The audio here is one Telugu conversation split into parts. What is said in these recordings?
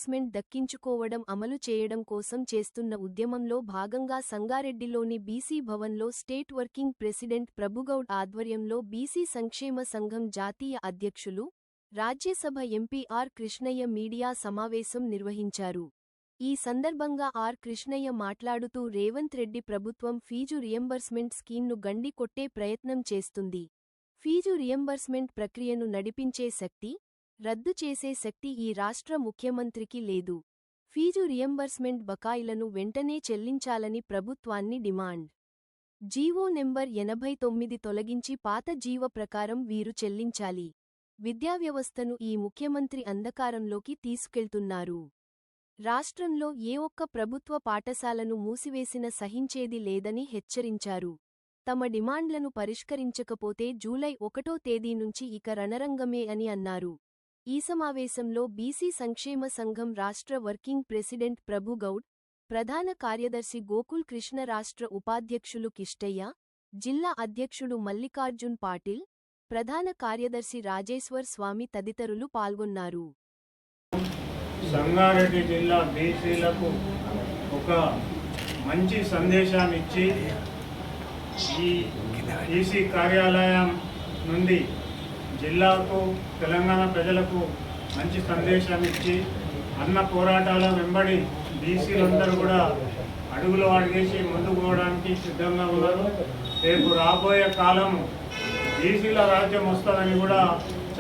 రియంబర్స్మెంట్ దక్కించుకోవడం అమలు చేయడం కోసం చేస్తున్న ఉద్యమంలో భాగంగా సంగారెడ్డిలోని బీసీ భవన్లో స్టేట్ వర్కింగ్ ప్రెసిడెంట్ ప్రభుగౌడ్ ఆధ్వర్యంలో బీసీ సంక్షేమ సంఘం జాతీయ అధ్యక్షులు, Rajya Sabha MP R Krishnaiah media సమావేశం నిర్వహించారు. ఈ సందర్భంగా ఆర్ కృష్ణయ్య మాట్లాడుతూ రేవంత్ రెడ్డి ప్రభుత్వం ఫీజు రియంబర్స్మెంట్ స్కీమ్ను గండి కొట్టే ప్రయత్నం చేస్తుంది. ఫీజు రియంబర్స్మెంట్ ప్రక్రియను నడిపించే శక్తి, రద్దు చేసే శక్తి ఈ రాష్ట్ర ముఖ్యమంత్రికి లేదు. ఫీజు రియంబర్స్మెంట్ బకాయిలను వెంటనే చెల్లించాలని ప్రభుత్వాన్ని డిమాండ్. జీవో నెంబర్ 89 తొలగించి పాత జీవ ప్రకారం వీరు చెల్లించాలి. విద్యావ్యవస్థను ఈ ముఖ్యమంత్రి అంధకారంలోకి తీసుకెళ్తున్నారు. రాష్ట్రంలో ఏ ఒక్క ప్రభుత్వ పాఠశాలను మూసివేసిన సహించేది లేదని హెచ్చరించారు. తమ డిమాండ్లను పరిష్కరించకపోతే జూలై 1వ తేదీ నుంచి ఇక రణరంగమే అని అన్నారు. ఈ సమావేశంలో బీసీ సంక్షేమ సంఘం రాష్ట్ర వర్కింగ్ ప్రెసిడెంట్ ప్రభుగౌడ్, ప్రధాన కార్యదర్శి గోకుల్ కృష్ణ, రాష్ట్ర ఉపాధ్యక్షులు కిష్టయ్య, జిల్లా అధ్యక్షుడు మల్లికార్జున్ పాటిల్, ప్రధాన కార్యదర్శి రాజేశ్వర్ స్వామి తదితరులు పాల్గొన్నారు. సంగారెడ్డి జిల్లా బీసీలకు ఒక మంచి సందేశాన్ని ఇచ్చి ఈ ఈసీ కార్యాలయం నుండి జిల్లాకు, తెలంగాణ ప్రజలకు మంచి సందేశాన్ని ఇచ్చి అన్న పోరాటాల వెంబడి బీసీలందరూ కూడా అడుగులు అడిగేసి ముందుకు పోవడానికి సిద్ధంగా ఉన్నారు. రేపు రాబోయే కాలం బీసీల రాజ్యం వస్తుందని కూడా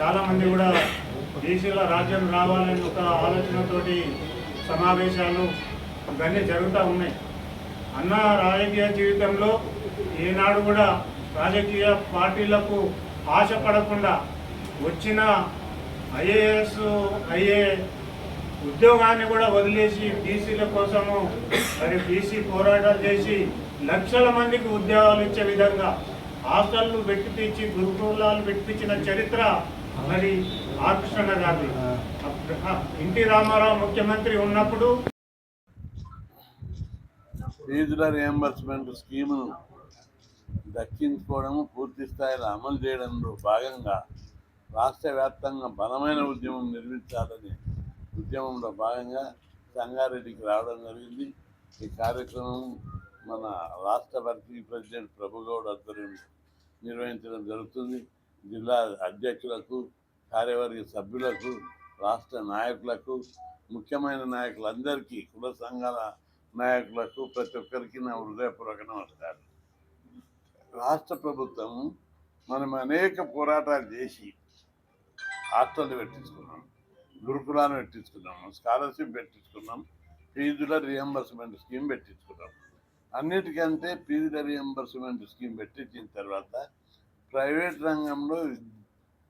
చాలామంది కూడా బీసీల రాజ్యం రావాలని ఒక ఆలోచనతోటి సమావేశాలు ఇవన్నీ జరుగుతూ ఉన్నాయి. అన్న రాజకీయ జీవితంలో ఈనాడు కూడా రాజకీయ పార్టీలకు ఆశపడకుండా వచ్చిన ఐఏఎస్ ఐఏ ఉద్యోగాన్ని కూడా వదిలేసి బీసీల కోసము మరి బీసీ పోరాటాలు చేసి లక్షల మందికి ఉద్యోగాలు ఇచ్చే విధంగా హాస్టళ్లు పెట్టించి గురుకులాలు పెట్టించిన చరిత్ర మరి ఆర్ కృష్ణ గారి. ఎన్టీ రామారావు ముఖ్యమంత్రి ఉన్నప్పుడు ఫీజుల రియంబర్స్మెంట్ స్కీమును దక్కించుకోవడం, పూర్తి స్థాయిలో అమలు చేయడంలో భాగంగా రాష్ట్ర వ్యాప్తంగా బలమైన ఉద్యమం నిర్మించాలని ఉద్యమంలో భాగంగా సంగారెడ్డికి రావడం జరిగింది. ఈ కార్యక్రమం మన రాష్ట్ర వర్కింగ్ ప్రెసిడెంట్ ప్రభుగౌడ్ ఆధ్వర్యంలో నిర్వహించడం జరుగుతుంది. జిల్లా అధ్యక్షులకు, కార్యవర్గ సభ్యులకు, రాష్ట్ర నాయకులకు, ముఖ్యమైన నాయకులందరికీ, కుల సంఘాల నాయకులకు, ప్రతి ఒక్కరికి నా హృదయపూర్వక నమస్కారం. రాష్ట్ర ప్రభుత్వం మనం అనేక పోరాటాలు చేసి హాస్టల్ పెట్టించుకున్నాం, గురుకులాన్ని పెట్టించుకున్నాము, స్కాలర్షిప్ పెట్టించుకున్నాం, ఫీజుల రియంబర్స్మెంట్ స్కీమ్ పెట్టించుకున్నాం. అన్నిటికంటే ఫీజుల రియంబర్స్మెంట్ స్కీమ్ పెట్టించిన తర్వాత ప్రైవేట్ రంగంలో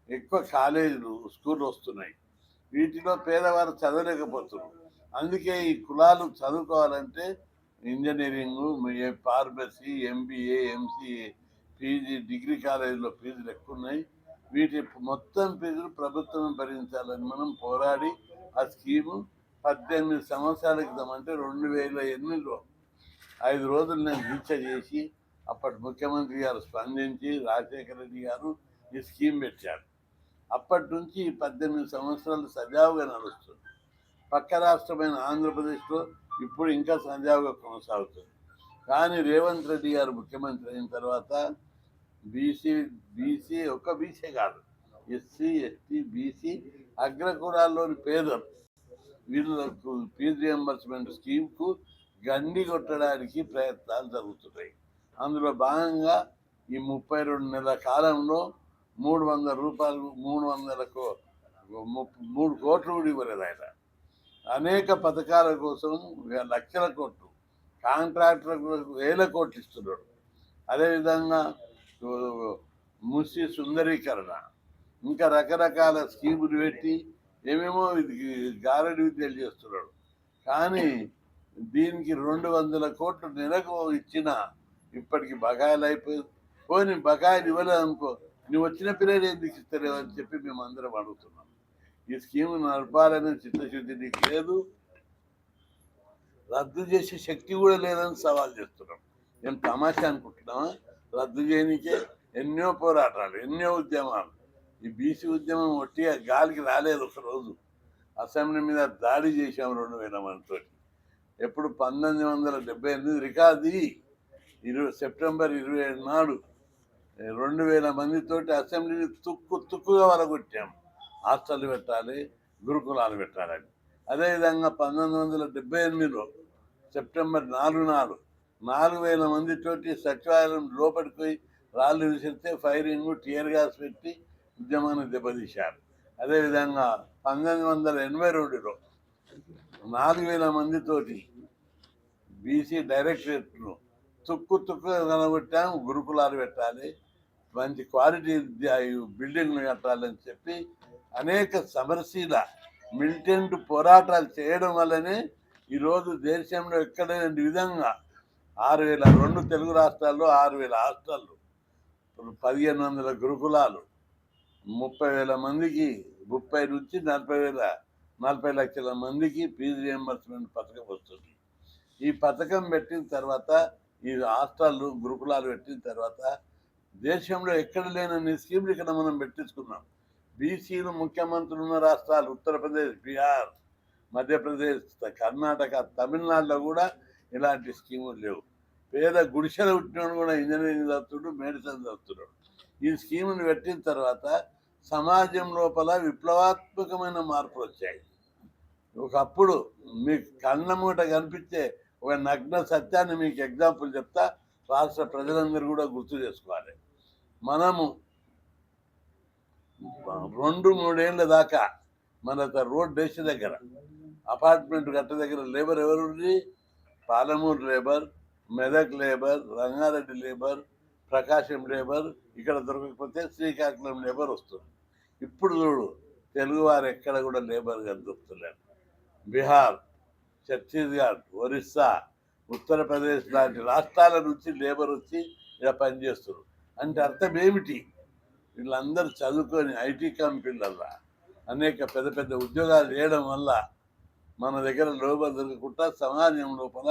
ఎక్కువ కాలేజీలు, స్కూళ్ళు వస్తున్నాయి. వీటిలో పేదవారు చదవలేకపోతున్నారు. అందుకే ఈ కులాలు చదువుకోవాలంటే engineering, pharmacy, MBA, MCA, PG, degree కాలేజీలో ఫీజులు ఎక్కువ ఉన్నాయి. వీటి మొత్తం ఫీజులు ప్రభుత్వం భరించాలని మనం పోరాడి ఆ స్కీము 18 సంవత్సరాల క్రితం అంటే 2008లో 5 రోజులు నేను దీక్ష చేసి అప్పటి ముఖ్యమంత్రి గారు స్పందించి రాజశేఖర రెడ్డి గారు ఈ స్కీమ్ పెట్టారు. అప్పటి నుంచి 18 సంవత్సరాలు సజావుగా నడుస్తుంది. పక్క రాష్ట్రమైన ఆంధ్రప్రదేశ్లో ఇప్పుడు ఇంకా సజావుగా కొనసాగుతుంది. కానీ రేవంత్ రెడ్డి గారు ముఖ్యమంత్రి అయిన తర్వాత బీసీ ఒక బీసీ కాదు, ఎస్సీ, ఎస్టీ, బీసీ అగ్రకులాల్లోని పేదలు వీళ్ళకు ఫీజు రియంబర్స్మెంట్ స్కీమ్కు గండి కొట్టడానికి ప్రయత్నాలు జరుగుతున్నాయి. అందులో భాగంగా ఈ 32 నెలల కాలంలో 300 రూపాయలు 3 కోట్లు కూడా ఇవ్వలేదు ఆయన. అనేక పథకాల కోసం లక్షల కోట్లు, కాంట్రాక్టర్లకు 1000 కోట్లు ఇస్తున్నాడు. అదేవిధంగా ముసి సుందరీకరణ, ఇంకా రకరకాల స్కీములు పెట్టి ఏమేమో గారడి విద్యలు చేస్తున్నాడు. కానీ దీనికి 200 కోట్లు నెలకు ఇచ్చినా ఇప్పటికి బకాయిలు అయిపోయింది. పోనీ బకాయిలు ఇవ్వలేదనుకో, నువ్వు వచ్చిన పీరియడ్ ఎందుకు ఇస్తలేవు అని చెప్పి మేము అందరం అడుగుతున్నాం. ఈ స్కీము నడపాలనే చిత్తశుద్ధి నీకు లేదు, రద్దు చేసే శక్తి కూడా లేదని సవాల్ చేస్తున్నాం. ఏం తమాషా అనుకుంటున్నామా? రద్దు చేయనికే ఎన్నో పోరాటాలు, ఎన్నో ఉద్యమాలు. ఈ బీసీ ఉద్యమం ఒట్టిగా గాలికి రాలేదు ఒకరోజు. అసెంబ్లీ మీద దాడి చేశాం 2000 మందితో. ఎప్పుడు 1978 రికార్డు సెప్టెంబర్ 27 నాడు 2000 మందితోటి అసెంబ్లీని తుక్కుగా వలగొట్టాం. హాస్టల్ పెట్టాలి, గురుకులాలు పెట్టాలని. అదేవిధంగా 1978లో సెప్టెంబర్ 4 నాడు 4000 మందితోటి సచివాలయం లోపలికి పోయి రాళ్ళు విసిరితే ఫైరింగ్, టియర్ గ్యాస్ పెట్టి ఉద్యమాన్ని దెబ్బతీశారు. అదేవిధంగా 1982లో 4000 మందితోటి బీసీ డైరెక్టరేట్ను తుక్కుగా కనబెట్టాం. గురుకులాలు పెట్టాలి, మంచి క్వాలిటీ బిల్డింగ్లు కట్టాలని చెప్పి అనేక సమరశీల మిలిటెంట్ పోరాటాలు చేయడం వల్లనే ఈరోజు దేశంలో ఎక్కడ లేని విధంగా 6000 తెలుగు రాష్ట్రాల్లో 6000 హాస్టళ్ళు, 1500 గురుకులాలు, 30,000 మందికి 30 నుంచి 40 లక్షల మందికి ఫీజు రియంబర్స్మెంట్ పథకం వస్తుంది. ఈ పథకం పెట్టిన తర్వాత, ఈ హాస్టళ్ళు గురుకులాలు పెట్టిన తర్వాత దేశంలో ఎక్కడ లేని స్కీమ్లు ఇక్కడ మనం పెట్టించుకున్నాం. బీసీలు ముఖ్యమంత్రులు ఉన్న రాష్ట్రాలు ఉత్తరప్రదేశ్, బీహార్, మధ్యప్రదేశ్, కర్ణాటక, తమిళనాడులో కూడా ఇలాంటి స్కీములు లేవు. పేద గుడిసెలు పుట్టినోడు కూడా ఇంజనీరింగ్ చదువుతుడు, మెడిసిన్ చదువుతున్నాడు. ఈ స్కీమును పెట్టిన తర్వాత సమాజం లోపల విప్లవాత్మకమైన మార్పులు వచ్చాయి. ఒకప్పుడు మీకు కళ్ళ మూట కనిపించే ఒక నగ్న సత్యాన్ని మీకు ఎగ్జాంపుల్ చెప్తా, రాష్ట్ర ప్రజలందరూ కూడా గుర్తు చేసుకోవాలి. మనము 2-3 ఏళ్ళ దాకా మన రోడ్ దేశ దగ్గర అపార్ట్మెంట్ గట్ట దగ్గర లేబర్ ఎవరుంది? Palamuru labour, Medak labour, Rangareddy labour, Prakasam labour, ఇక్కడ దొరకకపోతే శ్రీకాకుళం లేబర్ వస్తుంది. ఇప్పుడు చూడు, తెలుగువారు ఎక్కడ కూడా లేబర్గా దొరుకుతున్నారు. బీహార్, ఛత్తీస్గఢ్, ఒరిస్సా, ఉత్తరప్రదేశ్ లాంటి రాష్ట్రాల నుంచి లేబర్ వచ్చి ఇలా పనిచేస్తున్నారు. అంటే అర్థం ఏమిటి? వీళ్ళందరూ చదువుకొని ఐటీ కంపెనీలల్లో అనేక పెద్ద ఉద్యోగాలు చేయడం వల్ల మన దగ్గర లేబర్ దొరకకుండా సమాజం లోపల